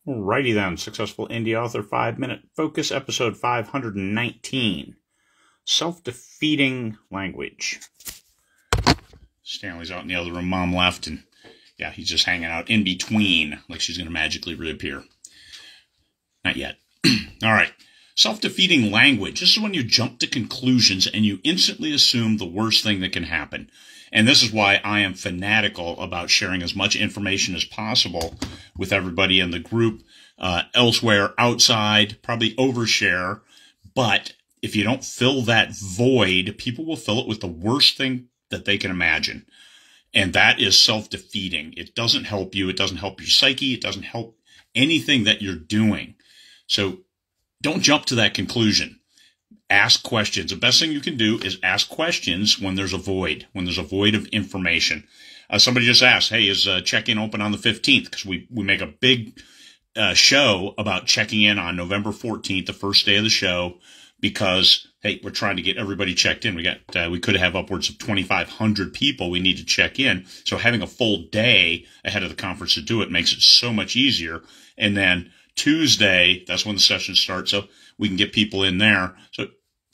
Alrighty then, Successful Indie Author 5-Minute Focus, episode 519. Self-defeating language. Stanley's out in the other room, Mom left, and yeah, he's just hanging out in between, like she's going to magically reappear. Not yet. Alright, self-defeating language. This is when you jump to conclusions and you instantly assume the worst thing that can happen. And this is why I am fanatical about sharing as much information as possible with everybody in the group, elsewhere, outside, probably overshare. But if you don't fill that void, people will fill it with the worst thing that they can imagine. And that is self-defeating. It doesn't help you. It doesn't help your psyche. It doesn't help anything that you're doing. So don't jump to that conclusion. Ask questions. The best thing you can do is ask questions when there's a void of information. Somebody just asked, hey, is check-in open on the 15th? Because we make a big show about checking in on November 14th, the first day of the show, because, hey, we're trying to get everybody checked in. We could have upwards of 2,500 people we need to check in. So having a full day ahead of the conference to do it makes it so much easier. And then Tuesday, that's when the session starts, so we can get people in there. So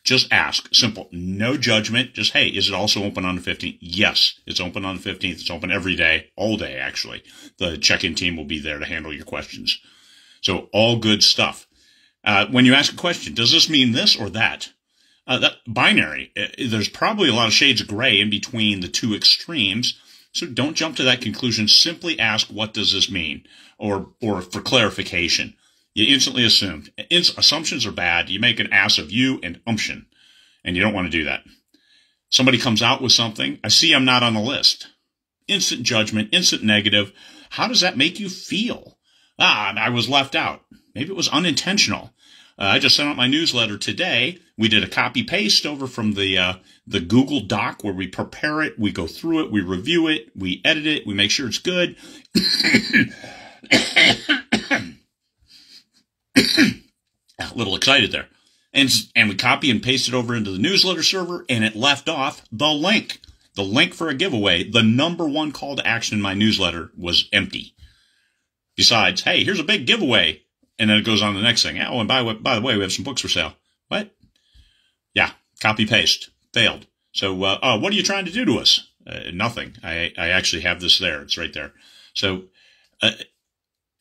just ask. Simple. No judgment. Just, hey, is it also open on the 15th? Yes, it's open on the 15th. It's open every day, all day, actually. The check-in team will be there to handle your questions. So all good stuff. When you ask a question, does this mean this or that? That binary. There's probably a lot of shades of gray in between the two extremes. So don't jump to that conclusion. Simply ask, what does this mean? Or for clarification. You instantly assume. Assumptions are bad. You make an ass of you and umption. And you don't want to do that. Somebody comes out with something. I see I'm not on the list. Instant judgment, instant negative. How does that make you feel? I was left out. Maybe it was unintentional. I just sent out my newsletter today. We did a copy-paste over from the Google Doc where we prepare it, we go through it, we review it, we edit it, we make sure it's good. A little excited there. And we copy and paste it over into the newsletter server, and it left off the link. The link for a giveaway, the #1 call to action in my newsletter, was empty. Besides, hey, here's a big giveaway. And then it goes on to the next thing. Oh, and by the way, we have some books for sale. What? Yeah, copy paste. Failed. So, what are you trying to do to us? Nothing. I actually have this there. It's right there. So,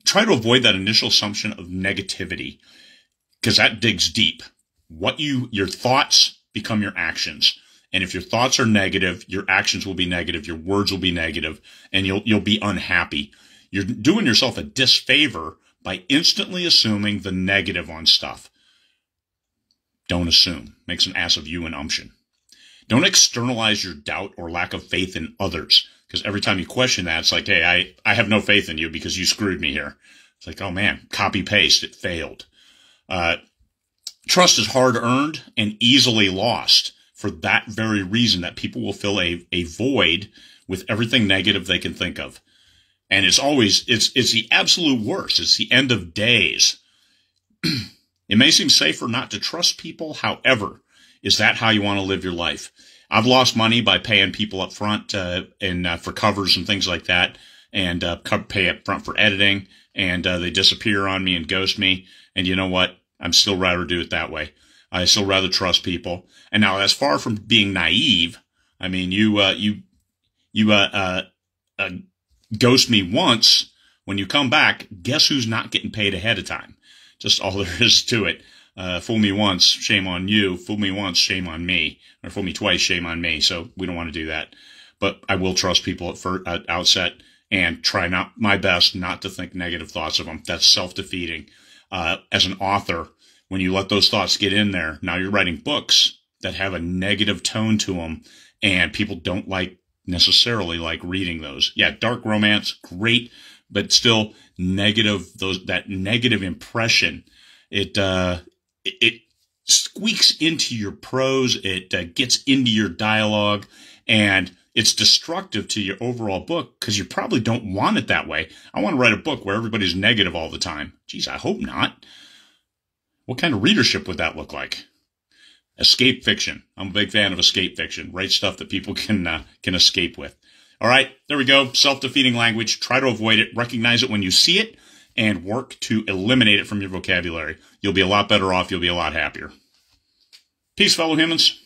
try to avoid that initial assumption of negativity, because that digs deep. Your thoughts become your actions. And if your thoughts are negative, your actions will be negative, your words will be negative, and you'll be unhappy. You're doing yourself a disfavor by instantly assuming the negative on stuff. Don't assume. Makes an ass of you and umption. Don't externalize your doubt or lack of faith in others. Because every time you question that, it's like, hey, I have no faith in you because you screwed me here. It's like, oh man, copy paste, it failed. Trust is hard earned and easily lost for that very reason, that people will fill a void with everything negative they can think of. And it's the absolute worst. It's the end of days. It may seem safer not to trust people. However, is that how you want to live your life? I've lost money by paying people up front and for covers and things like that, and pay up front for editing, and they disappear on me and ghost me. And you know what? I'm still rather do it that way. I still rather trust people. And now, as far from being naive, I mean, you ghost me once. When you come back, guess who's not getting paid ahead of time? Just all there is to it. Fool me once, shame on you. Fool me once, shame on me. Or fool me twice, shame on me. So we don't want to do that. But I will trust people at outset and try my best not to think negative thoughts of them. That's self-defeating. As an author, when you let those thoughts get in there, now you're writing books that have a negative tone to them, and people don't necessarily like reading those. Yeah, dark romance, great, but still negative. That negative impression, it squeaks into your prose. It gets into your dialogue, and it's destructive to your overall book because you probably don't want it that way. I want to write a book where everybody's negative all the time. Geez, I hope not. What kind of readership would that look like? Escape fiction. I'm a big fan of escape fiction. Write stuff that people can escape with. All right, there we go. Self-defeating language. Try to avoid it. Recognize it when you see it, and work to eliminate it from your vocabulary. You'll be a lot better off. You'll be a lot happier. Peace, fellow humans.